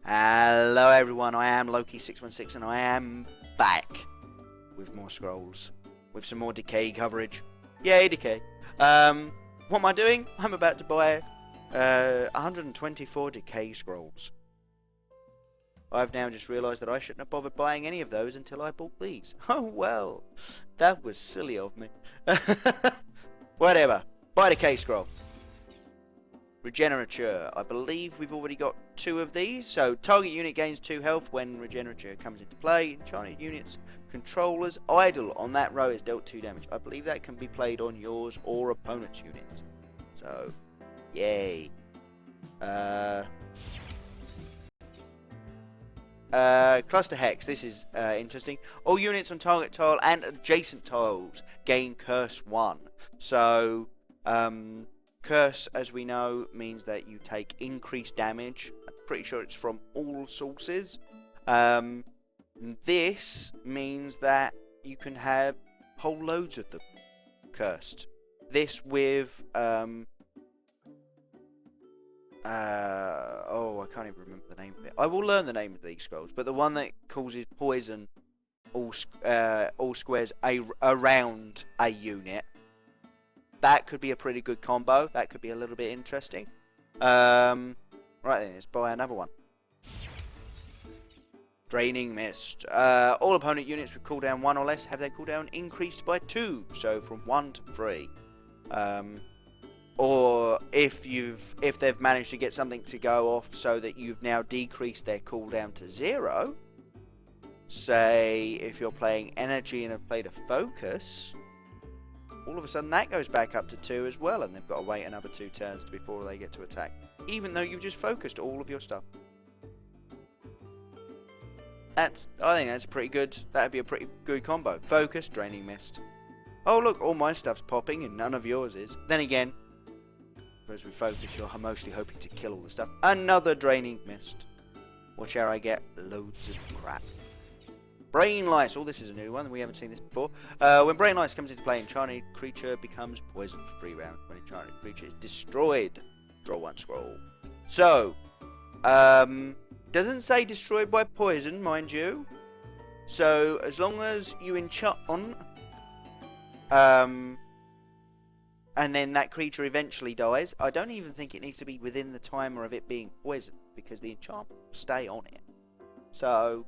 Hello everyone, I am Loki616 and I am back with more scrolls, with some more Decay coverage. Yay, Decay. What am I doing? I'm about to buy 124 Decay scrolls. I've now just realised that I shouldn't have bothered buying any of those until I bought these. Oh well, that was silly of me. Whatever, buy Decay scroll. Regenerature. I believe we've already got 2 of these. So target unit gains 2 health when Regenerature comes into play. Enchanted units controllers idle on that row is dealt 2 damage. I believe that can be played on yours or opponent's units. So, yay. Cluster Hex. This is interesting. All units on target tile and adjacent tiles gain Curse 1. So, Curse, as we know, means that you take increased damage. I'm pretty sure it's from all sources. This means that you can have whole loads of them cursed. This with oh, I can't even remember the name of it. I will learn the name of these scrolls, but the one that causes poison all squares around a unit. That could be a pretty good combo. That could be a little bit interesting. Right then, let's buy another one. Draining Mist. All opponent units with cooldown 1 or less have their cooldown increased by 2, so from 1 to 3. Or if they've managed to get something to go off so that you've now decreased their cooldown to 0. Say if you're playing energy and have played a focus, all of a sudden that goes back up to 2 as well, and they've got to wait another 2 turns before they get to attack, even though you've just focused all of your stuff. I think that's pretty good. That'd be a pretty good combo. Focus, Draining Mist. Oh look, all my stuff's popping and none of yours is. Then again, whereas with focus you're mostly hoping to kill all the stuff. Another Draining Mist. Watch how I get loads of crap. Brain Lice. Oh, this is a new one. We haven't seen this before. When Brain Lice comes into play, enchanted creature becomes poisoned for 3 rounds. When enchanted creature is destroyed, draw 1 scroll. So, doesn't say destroyed by poison, mind you. So, as long as you enchant on, and then that creature eventually dies, I don't even think it needs to be within the timer of it being poisoned, because the enchantment will stay on it. So,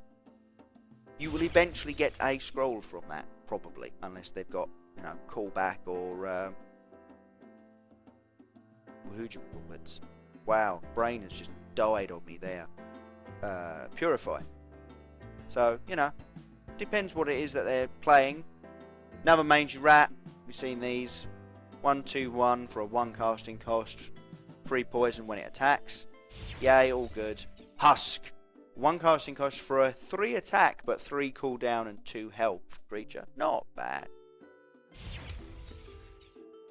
you will eventually get a scroll from that, probably, unless they've got, you know, callback or who'd you call it? Wow, brain has just died on me there. Purify. So, you know, depends what it is that they're playing. Another Mangy Rat. We've seen these. 1/2/1 for a 1 casting cost. 3 poison when it attacks. Yay, all good. Husk. 1 casting cost for a 3 attack, but 3 cooldown and 2 health creature. Not bad.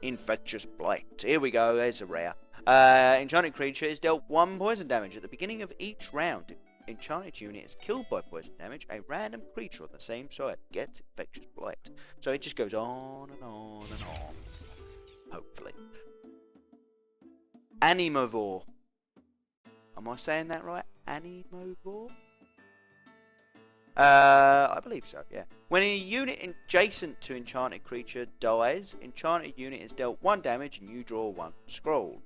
Infectious Blight. Here we go, there's a rare. Enchanted creature is dealt 1 poison damage at the beginning of each round. If enchanted unit is killed by poison damage, a random creature on the same side gets Infectious Blight. So it just goes on and on and on. Hopefully. Animovore. Am I saying that right? Animovore? I believe so, yeah. When a unit adjacent to enchanted creature dies, enchanted unit is dealt 1 damage and you draw 1 scroll.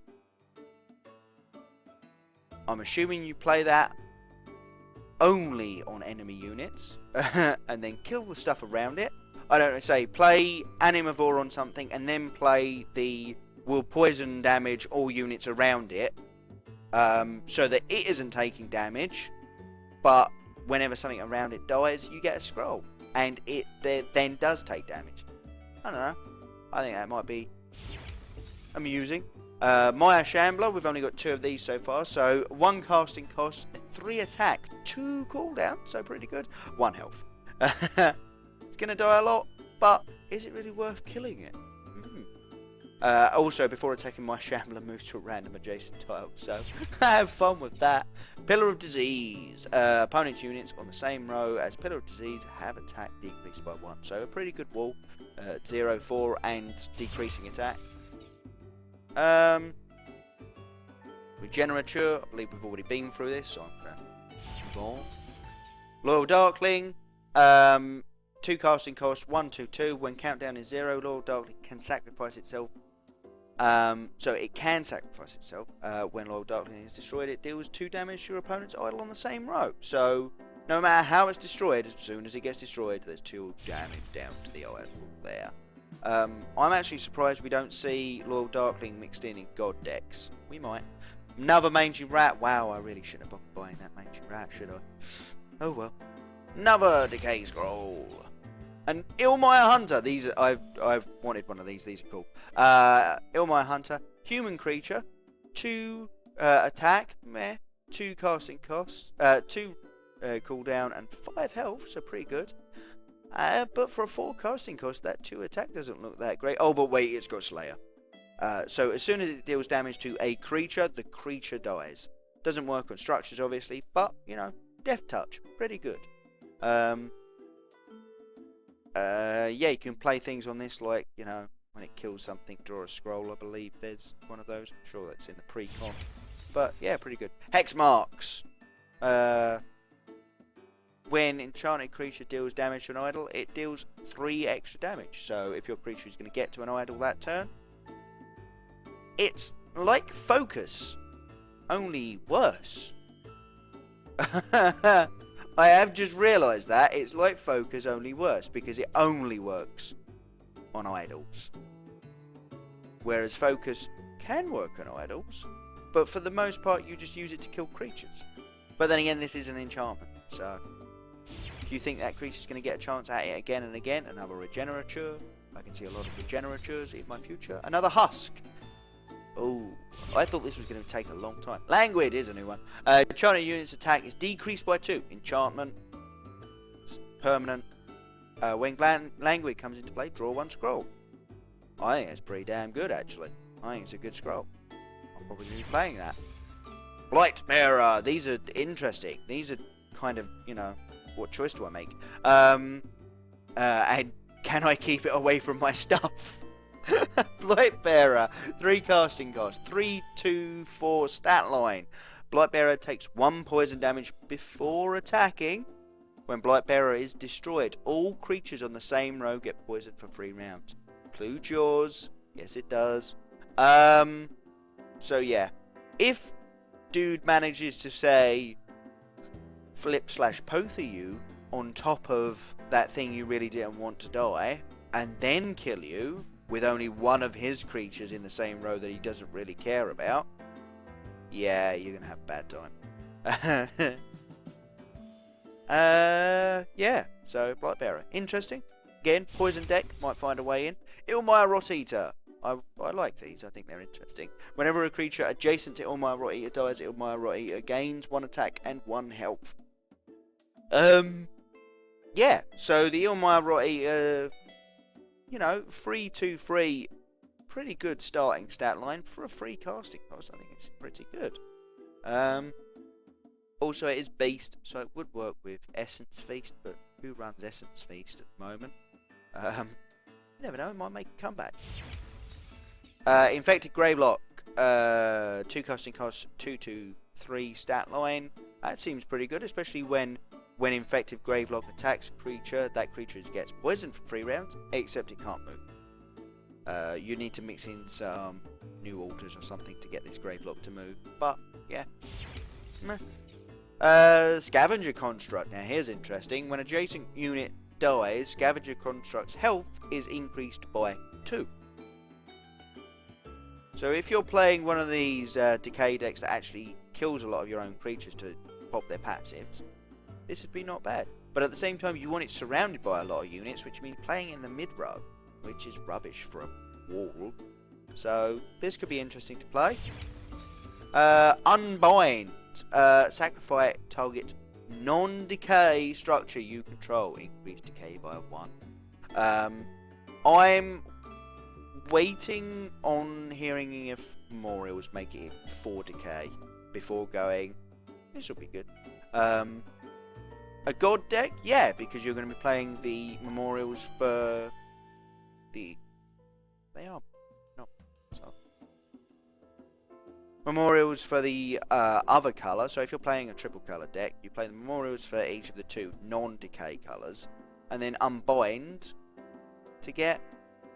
I'm assuming you play that only on enemy units and then kill the stuff around it. I don't know, say play Animovore on something and then play the will poison damage all units around it. So that it isn't taking damage, but whenever something around it dies, you get a scroll, and it then does take damage. I don't know. I think that might be amusing. Maya Shambler, we've only got 2 of these so far, so 1 casting cost, 3 attack, 2 cooldown, so pretty good. 1 health. It's gonna die a lot, but is it really worth killing it? Also, before attacking, my Shambler moves to a random adjacent tile, so have fun with that. Pillar of Disease. Opponent's units on the same row as Pillar of Disease have attack decreased by 1, so a pretty good wall. 0, 4, and decreasing attack. Regenerature, I believe we've already been through this, so I'm going to move on. Loyal Darkling, 2 casting cost, 1/2/2. When countdown is 0, Loyal Darkling can sacrifice itself. So it can sacrifice itself. When Loyal Darkling is destroyed, it deals 2 damage to your opponent's idol on the same row. So no matter how it's destroyed, as soon as it gets destroyed, there's 2 damage down to the idol there. I'm actually surprised we don't see Loyal Darkling mixed in God decks. We might. Another Mangy Rat. Wow, I really shouldn't have bothered buying that Mangy Rat, should I? Oh well. Another Decay Scroll. An Illmire Hunter. These are, I've wanted one of these. These are cool. Illmire Hunter, human creature, 2 attack, 2 casting costs, 2 cooldown, and 5 health. So pretty good. But for a 4 casting cost, that 2 attack doesn't look that great. Oh, but wait, it's got Slayer. So as soon as it deals damage to a creature, the creature dies. Doesn't work on structures, obviously, but you know, Death Touch, pretty good. Yeah, you can play things on this like, you know, when it kills something, draw a scroll. I believe there's one of those. I'm sure that's in the pre-con. But yeah, pretty good. Hex Marks. When enchanted creature deals damage to an idol, it deals 3 extra damage. So if your creature is going to get to an idol that turn, it's like Focus, only worse. I have just realised that it's like Focus, only worse, because it only works on idols. Whereas Focus can work on idols, but for the most part you just use it to kill creatures. But then again, this is an enchantment, so if you think that creature's going to get a chance at it again and again, another Regenerature. I can see a lot of Regeneratures in my future. Another Husk. Oh, I thought this was going to take a long time. Languid is a new one. Enchanted unit's attack is decreased by 2. Enchantment. It's permanent. When Languid comes into play, draw 1 scroll. I think it's pretty damn good, actually. I think it's a good scroll. I'll probably be playing that. Blightbearer. These are interesting. These are kind of, you know, what choice do I make? And can I keep it away from my stuff? Blightbearer, 3 casting cost, 3/2/4 stat line. Blightbearer takes 1 poison damage before attacking. When Blightbearer is destroyed, all creatures on the same row get poisoned for 3 rounds. Includes yours. Yes, it does. So yeah, if dude manages to say flip/pother you on top of that thing you really didn't want to die, and then kill you with only 1 of his creatures in the same row that he doesn't really care about, yeah, you're gonna have a bad time. Yeah, so Blightbearer, interesting. Again, poison deck might find a way in. Illmire Rot-Eater. I like these. I think they're interesting. Whenever a creature adjacent to Illmire Rot-Eater dies, Illmire Rot-Eater gains 1 attack and 1 health. Yeah. So the Illmire Rot-Eater, you know, 3/2/3, pretty good starting stat line for a 3 casting cost. I think it's pretty good. Also, it is beast, so it would work with Essence Feast, but who runs Essence Feast at the moment? You never know, it might make a comeback. Infected Gravelock, 2 casting costs, 2/2/3 stat line. That seems pretty good, especially when Infected Gravelock attacks a creature, that creature gets poisoned for 3 rounds, except it can't move. You need to mix in some new altars or something to get this Gravelock to move, but yeah. Meh. Scavenger Construct. Now here's interesting. When adjacent unit dies, Scavenger Construct's health is increased by 2. So if you're playing one of these Decay decks that actually kills a lot of your own creatures to pop their passives, this would be not bad. But at the same time, you want it surrounded by a lot of units, which means playing in the mid-row, which is rubbish for a wall. So this could be interesting to play. Unbind. Sacrifice target non-decay structure you control. Increase decay by 1. I'm waiting on hearing if Memorials make it 4 decay before going, this will be good. A God deck? Yeah, because you're going to be playing the Memorials for the... They are not... So. memorials for the other colour. So if you're playing a triple colour deck, you play the memorials for each of the two non-decay colours, and then unbind to get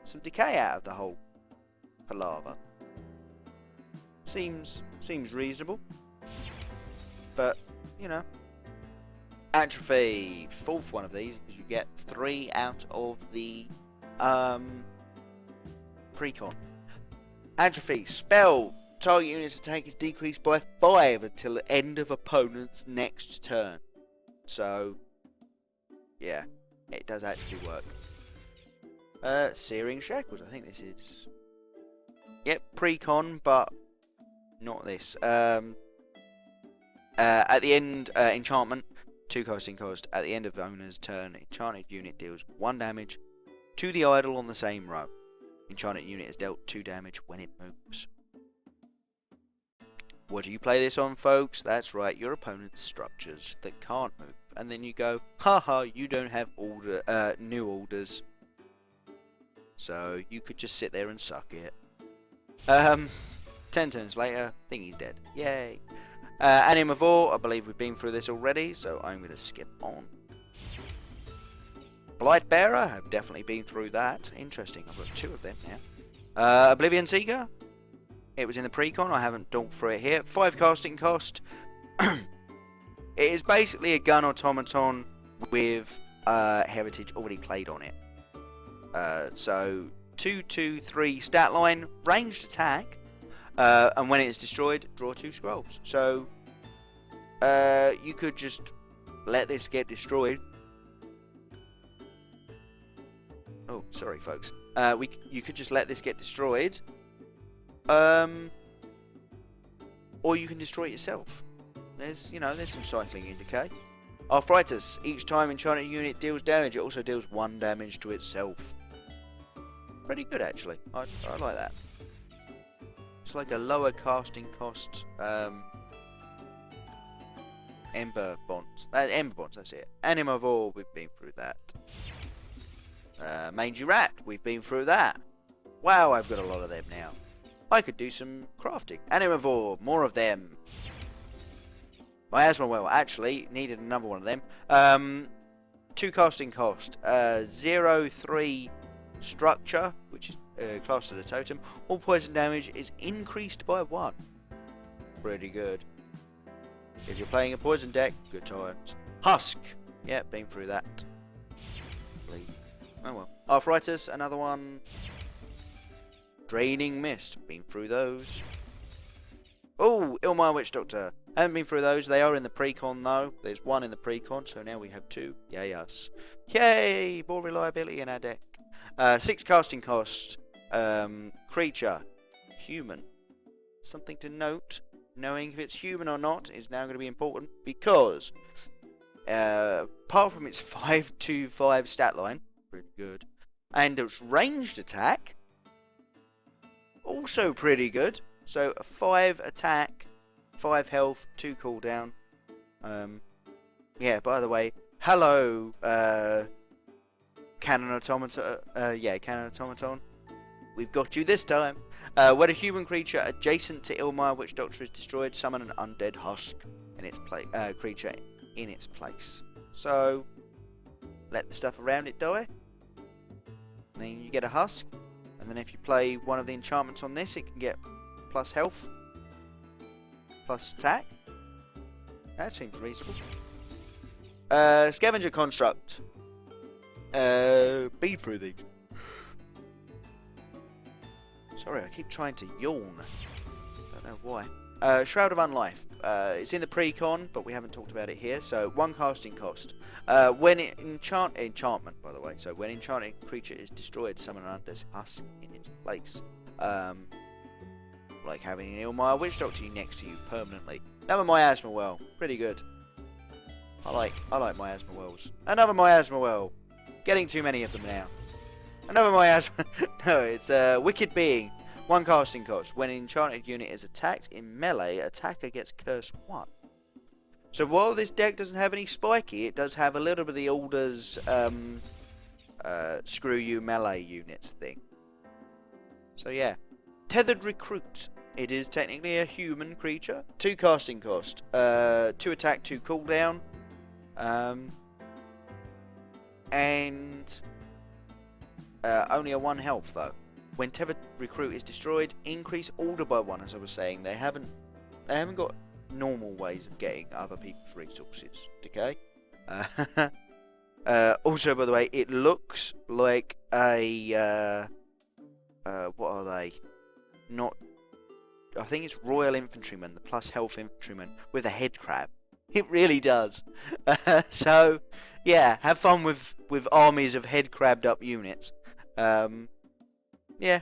some decay out of the whole palaver. Seems reasonable, but you know. Atrophy, fourth one of these, is you get 3 out of the precon. Atrophy, spell, target unit's attack is decreased by 5 until the end of opponent's next turn. So, yeah, it does actually work. Searing Shackles, I think this is... Yep, precon, but not this. At the end, enchantment, 2 casting cost. At the end of the owner's turn, enchanted unit deals 1 damage to the idol on the same row. Enchanted unit is dealt 2 damage when it moves. What do you play this on, folks? That's right, your opponent's structures that can't move. And then you go, haha, you don't have new orders. So you could just sit there and suck it. 10 turns later, thingy's dead. Yay. Animivore, I believe we've been through this already, so I'm going to skip on. Blightbearer, I've definitely been through that. Interesting, I've got 2 of them now. Oblivion Seeker, it was in the precon, I haven't done through it here. 5 casting cost. It is basically a gun automaton with heritage already played on it. So 2/2/3 stat line, ranged attack, and when it is destroyed, draw 2 scrolls. So you could just let this get destroyed. Oh, sorry, folks. You could just let this get destroyed, or you can destroy it yourself. There's some cycling in Decay. Arthritis. Each time enchanted unit deals damage, it also deals 1 damage to itself. Pretty good, actually. I like that. It's like a lower casting cost Ember Bonds. Ember Bonds, that's it. Animivore, we've been through that. Mangy Rat, we've been through that. Wow, I've got a lot of them now. I could do some crafting. Animivore, more of them. Miasma Well, actually, needed another one of them. 2 casting cost. 0/3 structure, which is classed as a totem. All poison damage is increased by 1. Pretty good. If you're playing a poison deck, good times. Husk. Yeah, been through that. Oh well. Arthritis, another one. Draining Mist, been through those. Oh, Ilmar Witch Doctor. Haven't been through those. They are in the precon though. There's 1 in the precon, so now we have 2. Yay us. Yay! More reliability in our deck. 6 casting cost. Creature. Human. Something to note. Knowing if it's human or not is now going to be important because apart from its 5/2/5 stat line, pretty good, and its ranged attack, also pretty good. So a 5 attack, 5 health, 2 cooldown. Yeah, by the way, hello, Cannon Automaton. Cannon Automaton. We've got you this time. When a human creature adjacent to Ilmar Witch Doctor is destroyed, summon an undead husk in its creature in its place. So let the stuff around it die. And then you get a husk. And then if you play one of the enchantments on this, it can get plus health, plus attack. That seems reasonable. Scavenger Construct. Been through these. Sorry, I keep trying to yawn. Don't know why. Shroud of Unlife. It's in the precon, but we haven't talked about it here. So 1 casting cost. When enchantment, by the way. So when enchanted creature is destroyed, summon an undead husk in its place. Like having an Ilmar Witch Doctor next to you permanently. Another Miasma Well. Pretty good. I like Miasma Wells. Another Miasma Well. Getting too many of them now. Another Miasma. No, it's Wicked Being. 1 casting cost. When an enchanted unit is attacked in melee, attacker gets curse 1. So while this deck doesn't have any spiky, it does have a little bit of the Alders screw you melee units thing. So yeah. Tethered Recruit. it is technically a human creature. 2 casting cost, 2 attack, 2 cooldown, and only a 1 health though. When Tether Recruit is destroyed, increase order by 1. As I was saying, they haven't got normal ways of getting other people's resources. Decay. Also, by the way, it looks like a what are they? Not. I think it's Royal Infantryman, the plus health infantryman with a head crab. It really does. So, yeah, have fun with armies of head crabbed up units. Yeah.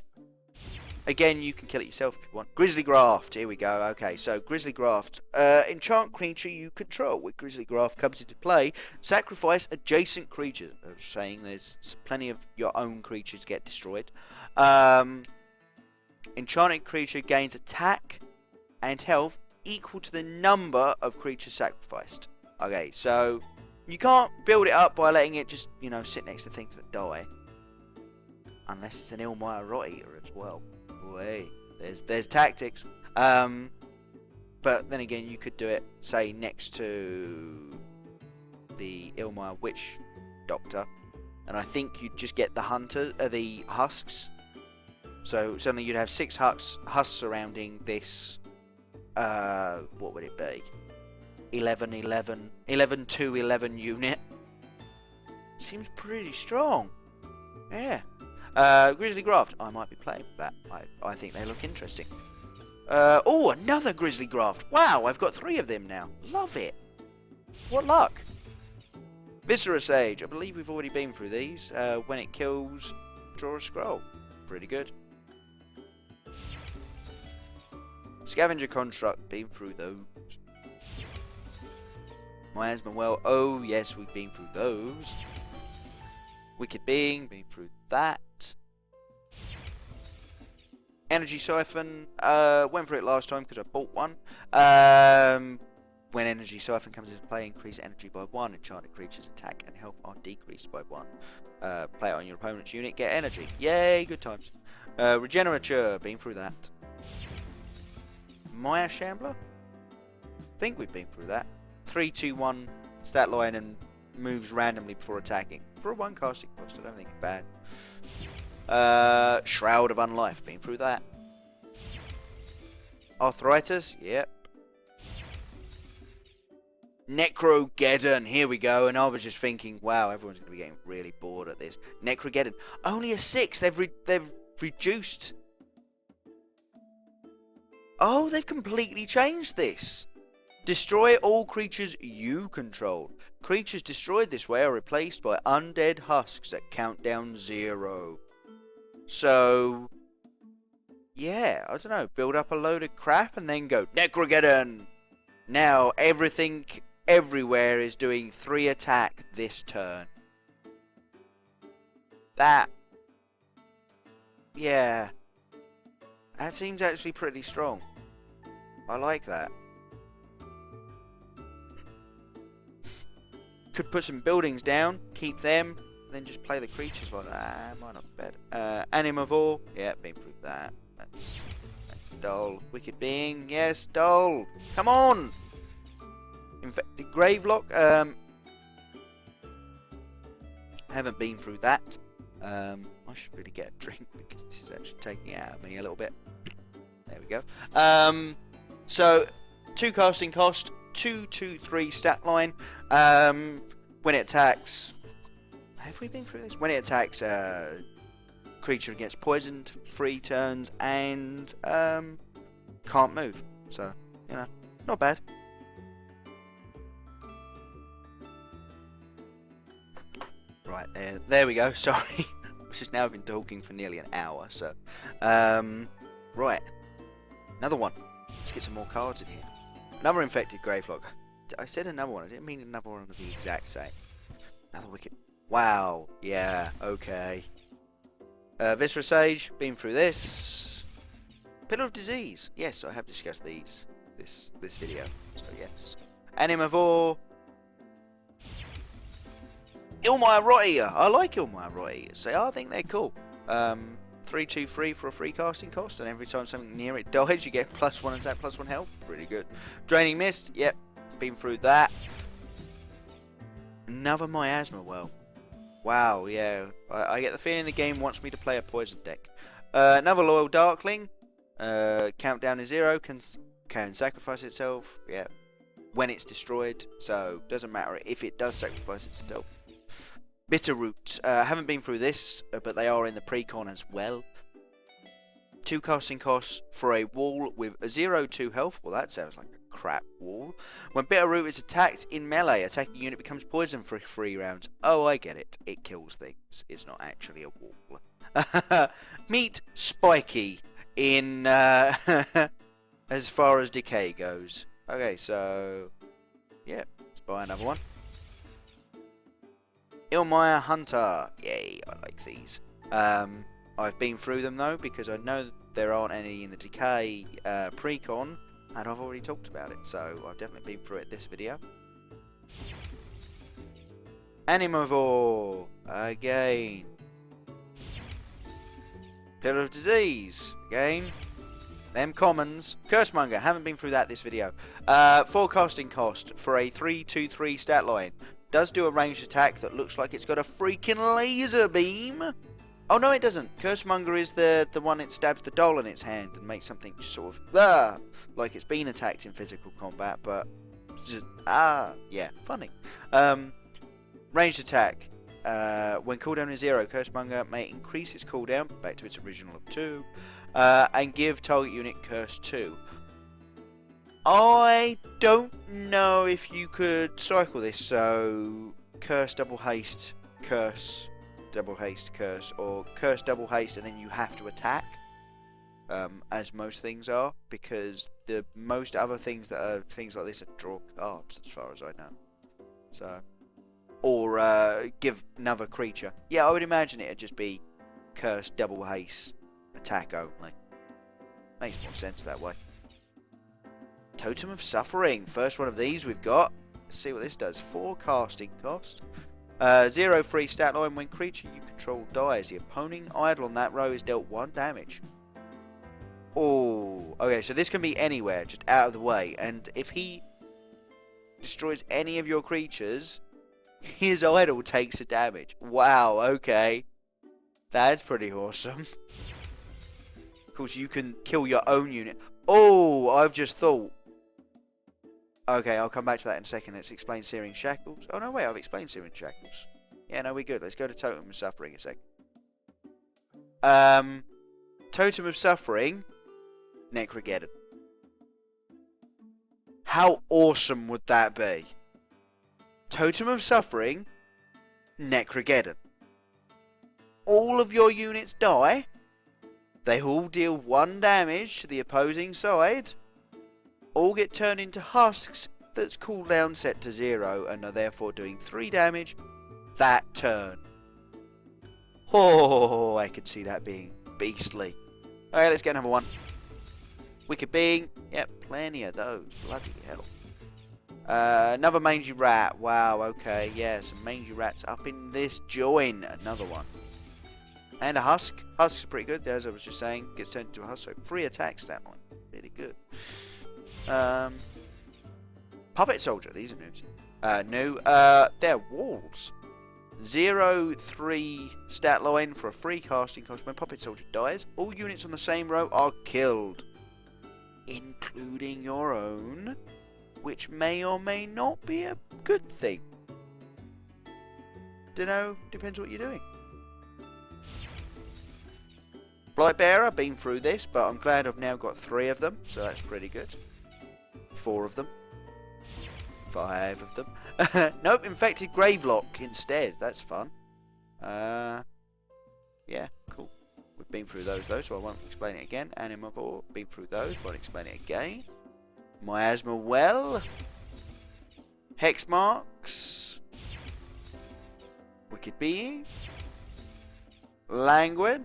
Again, you can kill it yourself if you want. Grizzly Graft, here we go. Okay, so Grizzly Graft. Enchant creature you control. With Grizzly Graft comes into play, sacrifice adjacent creatures. I was saying there's plenty of your own creatures get destroyed. Enchanted creature gains attack and health equal to the number of creatures sacrificed. Okay, so you can't build it up by letting it just, you know, sit next to things that die. Unless it's an Ilmire Rot Eater as well. Wait, there's tactics. But then again, you could do it, say, next to the Ilmire Witch Doctor, and I think you'd just get the husks. So suddenly you'd have 6 husks surrounding this. What would it be? 11 to 11 unit. Seems pretty strong. Yeah. Grizzly Graft. I might be playing with that. I think they look interesting. Oh, another Grizzly Graft. Wow, I've got 3 of them now. Love it. What luck. Viscera Sage. I believe we've already been through these. When it kills, draw a scroll. Pretty good. Scavenger Construct. Been through those. Miasma Well. Oh, yes, we've been through those. Wicked Being. Been through that. Energy Siphon, went for it last time because I bought one. When Energy Siphon comes into play, increase energy by 1. Enchanted creatures' attack and health are decreased by 1. Play it on your opponent's unit, get energy. Yay, good times. Regenerature, been through that. Maya Shambler? Think we've been through that. 3-2-1 stat line and moves randomly before attacking. For a 1 casting cost, I don't think it's bad. Shroud of Unlife, been through that. Arthritis, yep. Necrogeddon, here we go. And I was just thinking, wow, everyone's going to be getting really bored at this. Necrogeddon, only a 6. They've reduced. Oh, they've completely changed this. Destroy all creatures you control. Creatures destroyed this way are replaced by undead husks at countdown 0. So, yeah, I don't know, build up a load of crap and then go, Necrogeddon! Now, everything, everywhere is doing 3 attack this turn. That, yeah, that seems actually pretty strong. I like that. Could put some buildings down, keep them, then just play the creatures like that. Might not be bad. Animivore, yeah, been through that. That's dull. Wicked Being, yes, dull. Come on! Infected Gravelock, haven't been through that. I should really get a drink because this is actually taking it out of me a little bit. There we go. So, 2 casting cost, 2-2-3 stat line. When it attacks, have we been through this? When it attacks, creature gets poisoned, 3 turns, and can't move. So, you know, not bad. Right, there we go. Sorry, which is now I've been talking for nearly an hour. So, right, another one. Let's get some more cards in here. Another infected Gravelock. I said another one. I didn't mean another one of the exact same. Another wicked. Wow. Yeah. Okay. Viscera Sage. Been through this. Pillar of Disease. Yes, I have discussed these. This video. So yes. Animivore. Ilmire Rot Eater. I like Ilmire Rot Eaters. I think they're cool. 3/2/3 for a free casting cost, and every time something near it dies, you get +1 attack, +1 health. Pretty good. Draining Mist, yep, been through that. Another Miasma Well. Wow, yeah. I get the feeling the game wants me to play a poison deck. Another Loyal Darkling. Countdown is 0. Can sacrifice itself. Yeah. When it's destroyed. So, doesn't matter if it does sacrifice itself. Bitterroot. Haven't been through this, but they are in the pre-con as well. 2 casting costs for a wall with a 0/2 health. Well, that sounds like a crap wall. When Bitterroot is attacked in melee, attacking unit becomes poisoned for 3 rounds. Oh, I get it. It kills things. It's not actually a wall. Meet Spiky in as far as Decay goes. Okay, so yeah, let's buy another one. Ilmire Hunter. Yay, I like these. I've been through them though, because I know there aren't any in the Decay pre-con, and I've already talked about it, so I've definitely been through it this video. Animivore again. Pillar of Disease again. Them commons. Cursemonger, haven't been through that this video. Forecasting cost for a 3/2/3 stat line. Does do a ranged attack that looks like it's got a freaking laser beam. Oh no, it doesn't. Cursemonger is the one that stabs the doll in its hand and makes something just sort of like it's been attacked in physical combat, but just, yeah, funny. Ranged attack. When cooldown is 0, Cursemonger may increase its cooldown back to its original of 2, and give target unit Curse 2. I don't know if you could cycle this, so Curse double haste, Curse double haste, Curse, or Curse double haste and then you have to attack, as most things are, because the most other things that are things like this are draw cards as far as I know. So, or give another creature. Yeah, I would imagine it'd just be Curse double haste, attack only. Makes more sense that way. Totem of Suffering. First one of these we've got. Let's see what this does. 4 casting cost. 0/3 stat line. When creature you control dies, the opposing idol on that row is dealt 1 damage. Oh, okay, so this can be anywhere, just out of the way. And if he destroys any of your creatures, his idol takes a damage. Wow, okay. That's pretty awesome. Of course, you can kill your own unit. Oh, I've just thought. Okay, I'll come back to that in a second. Let's explain Searing Shackles. Oh, no, wait, I've explained Searing Shackles. Yeah, no, we're good. Let's go to Totem of Suffering a second. Totem of Suffering, Necrogeddon. How awesome would that be? Totem of Suffering, Necrogeddon. All of your units die. They all deal 1 damage to the opposing side. All get turned into husks that's cooldown set to 0 and are therefore doing 3 damage that turn. Oh, I could see that being beastly. Okay, let's get another one. Wicked Being. Yep, plenty of those. Bloody hell. Another Mangy Rat. Wow, okay. Yeah, some Mangy Rats up in this join. Another one. And a Husk. Husk is pretty good, as I was just saying. Gets turned into a Husk, so 3 attacks that one. Really good. Puppet Soldier, these are new. They're walls. 0/3 stat line for a free casting cost. When Puppet Soldier dies, all units on the same row are killed, including your own, which may or may not be a good thing. Dunno, depends what you're doing. Blightbearer, been through this, but I'm glad I've now got 3 of them, so that's pretty good. 4 of them. 5 of them. Nope, Infected Gravelock instead. That's fun. Yeah, cool. We've been through those though, so I won't explain it again. Animivore, been through those, won't explain it again. Miasma Well. Hex Marks. Wicked Being. Languid.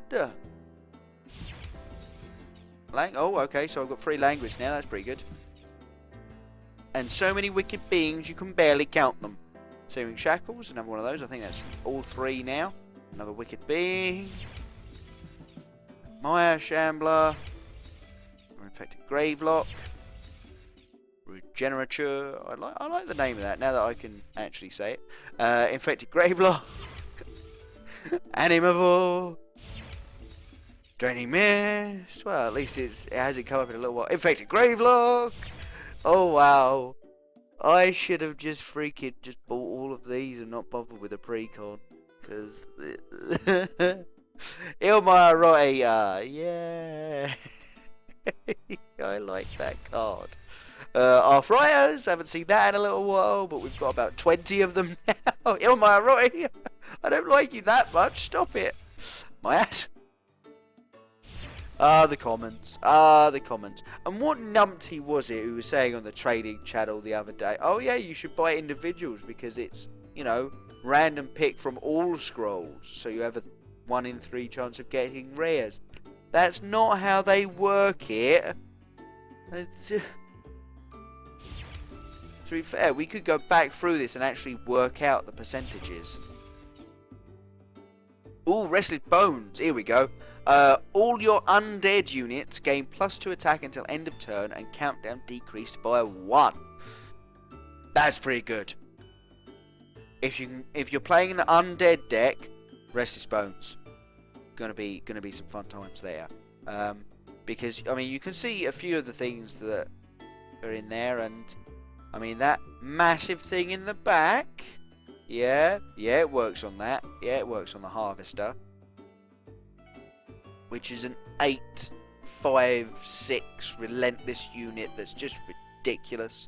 Oh, okay, so I've got 3 language now, that's pretty good. And so many Wicked Beings, you can barely count them. Searing Shackles, another one of those. I think that's all 3 now. Another Wicked Being. Maya Shambler, or Infected Gravelock, Regenerature. I like the name of that now that I can actually say it. Infected Gravelock, Animavore, Draining Mist. Well, at least it hasn't come up in a little while. Infected Gravelock. Oh wow. I should have just freaking just bought all of these and not bothered with a precon. Because Ilmar Rotea, yeah. I like that card. Arthritis, haven't seen that in a little while, but we've got about 20 of them now. Ilmar Rotea, I don't like you that much, stop it. My ass. The comments. The comments. And what numpty was it who was saying on the trading channel the other day, oh yeah, you should buy individuals because it's, you know, random pick from all scrolls, so you have a 1 in 3 chance of getting rares. That's not how they work it. To be fair, we could go back through this and actually work out the percentages. Ooh, Restless Bones. Here we go. All your undead units gain +2 attack until end of turn and countdown decreased by 1. That's pretty good. If you're playing an undead deck, Restless Bones, gonna be some fun times there. Because I mean you can see a few of the things that are in there, and I mean that massive thing in the back. Yeah, it works on that. Yeah, it works on the Harvester, which is an 8-5-6 relentless unit that's just ridiculous.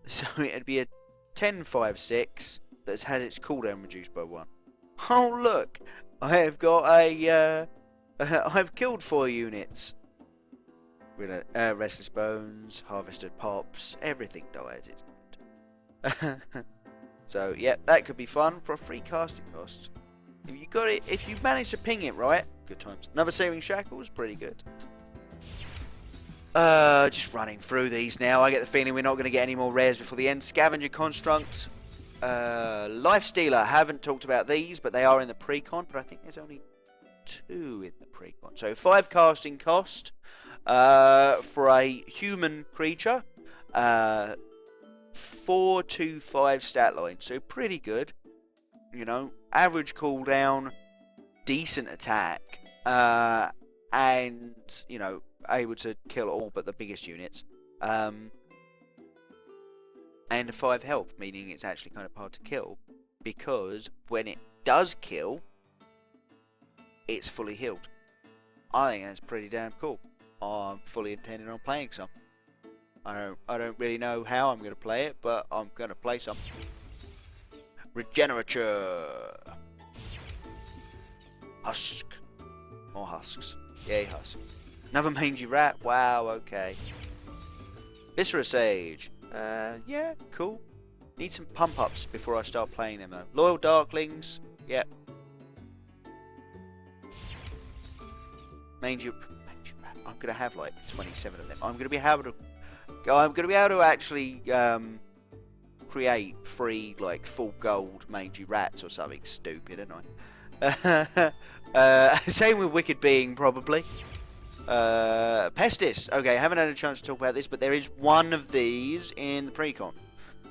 So it'd be a 10-5-6 that's had its cooldown reduced by 1. Oh look, I have got a I've killed 4 units. Restless Bones, Harvested Pops, everything dies. It's good. So yeah, that could be fun for a free casting cost. If you got it, if you manage to ping it right, good times. Another Saving Shackles, pretty good. Just running through these now. I get the feeling we're not going to get any more rares before the end. Scavenger Construct, Life Stealer. Haven't talked about these, but they are in the pre-con. But I think there's only 2 in the pre-con. So 5 casting cost for a human creature. 4-5 stat line, so pretty good. You know, average cooldown, decent attack, and you know, able to kill all but the biggest units. And a 5 health, meaning it's actually kind of hard to kill, because when it does kill, it's fully healed. I think that's pretty damn cool. I'm fully intending on playing some. I don't really know how I'm going to play it, but I'm going to play some. Regenerature. Husk. More husks. Yay, husk. Another mangy rat. Wow, okay. Viscera Sage. Yeah, cool. Need some pump-ups before I start playing them, though. Loyal Darklings. Yep. Mangy rat. I'm going to have like 27 of them. I'm going to be able to actually create 3 like full gold mangy rats or something stupid, aren't I? Same with Wicked Being probably. Pestis. Okay, I haven't had a chance to talk about this, but there is one of these in the precon.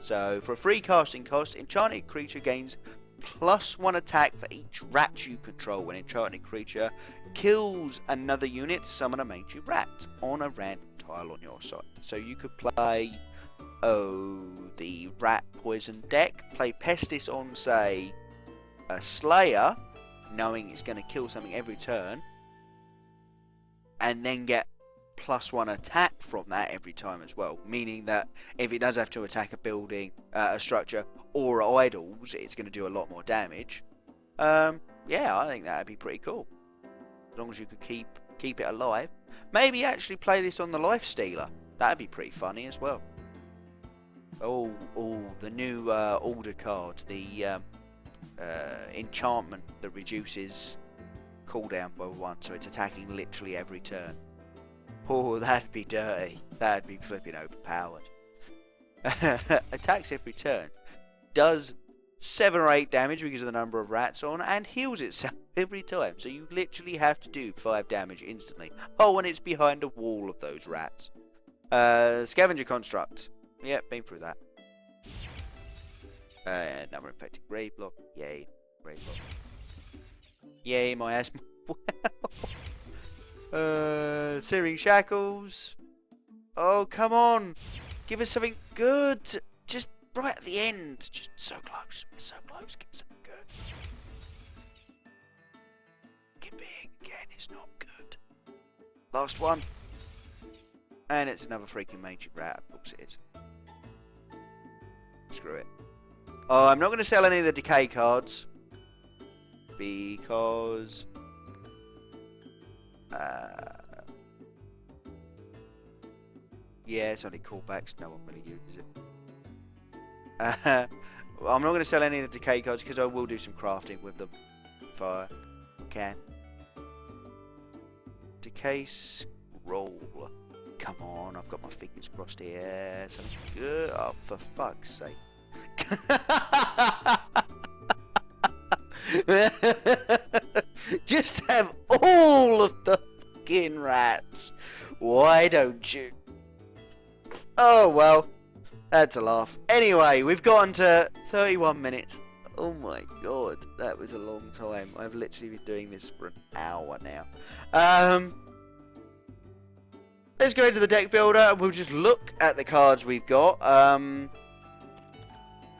So for a free casting cost, enchanted creature gains +1 attack for each rat you control. When enchanted creature kills another unit, summon a mangy rat on a random tile on your side. So you could play the rat poison deck, play Pestis on say a Slayer, knowing it's going to kill something every turn, and then get +1 attack from that every time as well, meaning that if it does have to attack a building, a structure, or idols, it's going to do a lot more damage. Yeah, I think that'd be pretty cool, as long as you could keep it alive. Maybe actually play this on the Life Stealer. That'd be pretty funny as well. Oh, the new order card, the enchantment that reduces cooldown by 1, so it's attacking literally every turn. Oh, that'd be dirty. That'd be flipping overpowered. Attacks every turn. Does 7 or 8 damage because of the number of rats on, and heals itself every time. So you literally have to do 5 damage instantly. Oh, and it's behind a wall of those rats. Scavenger construct. Yep, been through that. Number infected grave block. Yay, grave block. Yay, my asthma. Searing shackles. Oh, come on. Give us something good. Just right at the end. Just so close. So close. Give us something good. Get big again. It's not good. Last one. And it's another freaking major rat. Of course it is. Screw it. Oh, I'm not going to sell any of the Decay cards. Because... yeah, it's only callbacks. No one really uses it. Well, I'm not going to sell any of the Decay cards because I will do some crafting with them if I can. Decay scroll. Come on, I've got my fingers crossed here. Something good. Oh, for fuck's sake. Just have all of the fucking rats. Why don't you? Oh well, that's a laugh. Anyway, we've gotten to 31 minutes. Oh my god, that was a long time. I've literally been doing this for an hour now. Let's go into the deck builder and we'll just look at the cards we've got. I'm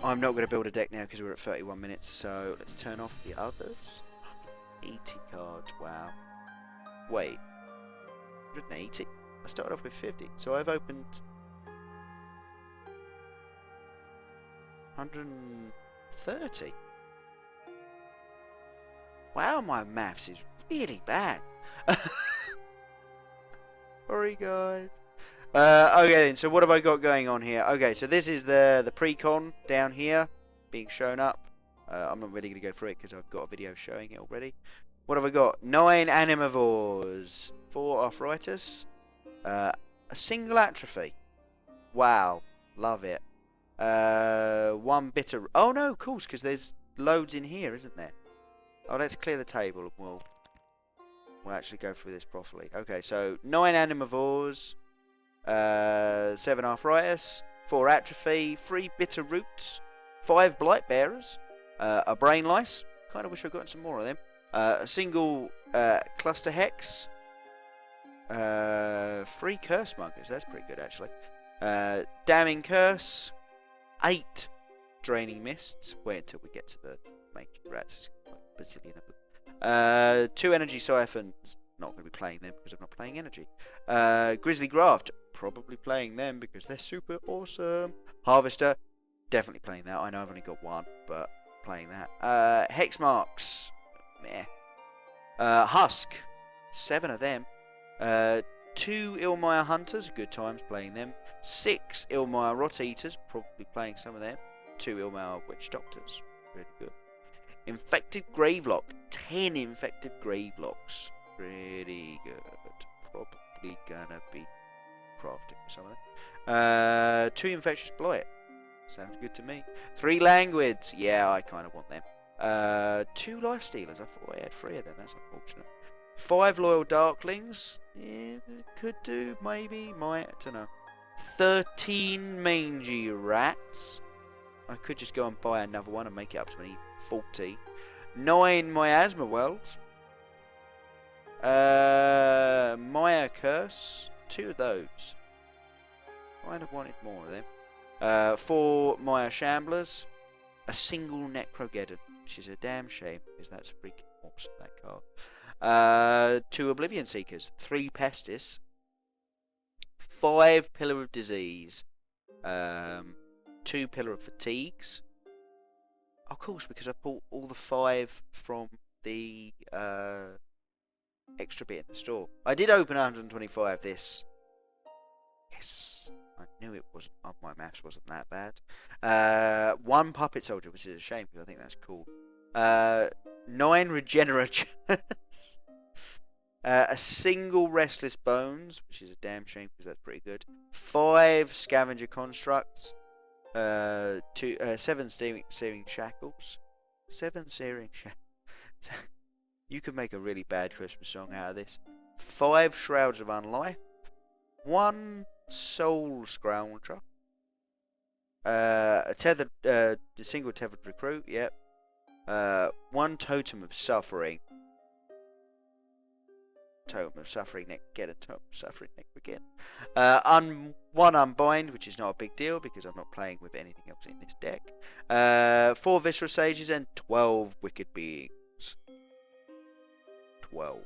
not going to build a deck now because we're at 31 minutes, so let's turn off the others. 80 cards, wow. Wait, 180? I started off with 50, so I've opened 130. Wow, my maths is really bad. Sorry guys. Okay then, so what have I got going on here? Okay, so this is the pre-con down here being shown up. I'm not really going to go through it because I've got a video showing it already. What have I got? 9 animivores, 4 arthritis, a single atrophy. Wow, love it. 1 bitter. Oh no, of course, because there's loads in here, isn't there? Oh, let's clear the table and we'll actually go through this properly. Okay, so 9 animivores, 7 arthritis, 4 atrophy, 3 bitter roots, 5 blight bearers, a brain lice. Kind of wish I'd gotten some more of them. A single cluster hex, 3 curse mongers. That's pretty good actually. Damning curse, 8 draining mists. Wait until we get to the main rats. Bazillion of them. 2 energy siphons. Not going to be playing them because I'm not playing energy. Grizzly graft. Probably playing them because they're super awesome. Harvester. Definitely playing that. I know I've only got 1, but playing that. Hex marks. Meh. Husk. 7 of them. 2 Ilmire hunters. Good times playing them. 6 Ilmire rot eaters. Probably playing some of them. 2 Ilmire witch doctors. Really good. Infected Gravelock. 10 infected Gravelocks. Pretty good. Probably gonna be crafting some of them. 2 Infectious Blight. Sounds good to me. 3 Languids. Yeah, I kind of want them. 2 Life Stealers. I thought I had 3 of them. That's unfortunate. 5 Loyal Darklings. Yeah, could do. Maybe. Might. I don't know. 13 Mangy Rats. I could just go and buy another one and make it up to 40. 9 Miasma Wells. Maya Curse. 2 of those. I'd have wanted more of them. 4 Maya Shamblers. A single Necrogeddon, which is a damn shame because that's freaking awesome, that card. 2 Oblivion Seekers. 3 Pestis. 5 Pillar of Disease. 2 Pillar of Fatigues. Of course, because I bought all the 5 from the extra bit in the store. I did open 125 this. Yes, I knew it wasn't. Oh, my maths wasn't that bad. 1 Puppet Soldier, which is a shame because I think that's cool. 9 Regenerators. A single Restless Bones, which is a damn shame because that's pretty good. 5 Scavenger Constructs. 7 searing shackles. 7 searing shackles. You could make a really bad Christmas song out of this. 5 shrouds of unlife. 1 soul scrounger. A tethered, a single tethered recruit. Yep. 1 totem of suffering. Totem of suffering neck. Get a totem of suffering neck again. 1 unbind, which is not a big deal because I'm not playing with anything else in this deck. 4 visceral sages and 12 wicked beings. 12.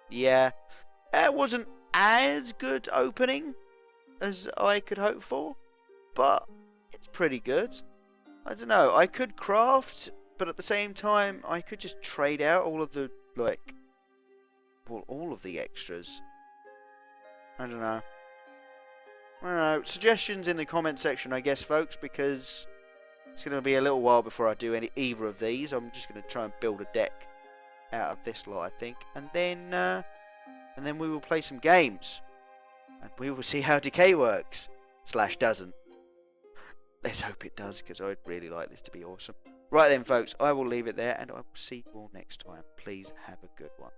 Yeah, it wasn't as good opening as I could hope for, but it's pretty good. I don't know, I could craft, but at the same time, I could just trade out all of the, like, well, all of the extras. I don't know. Suggestions in the comment section, I guess, folks, because it's going to be a little while before I do either of these. I'm just going to try and build a deck out of this lot, I think, and then we will play some games, and we will see how Decay works / doesn't. Let's hope it does, because I'd really like this to be awesome. Right then, folks, I will leave it there, and I will see you all next time. Please have a good one.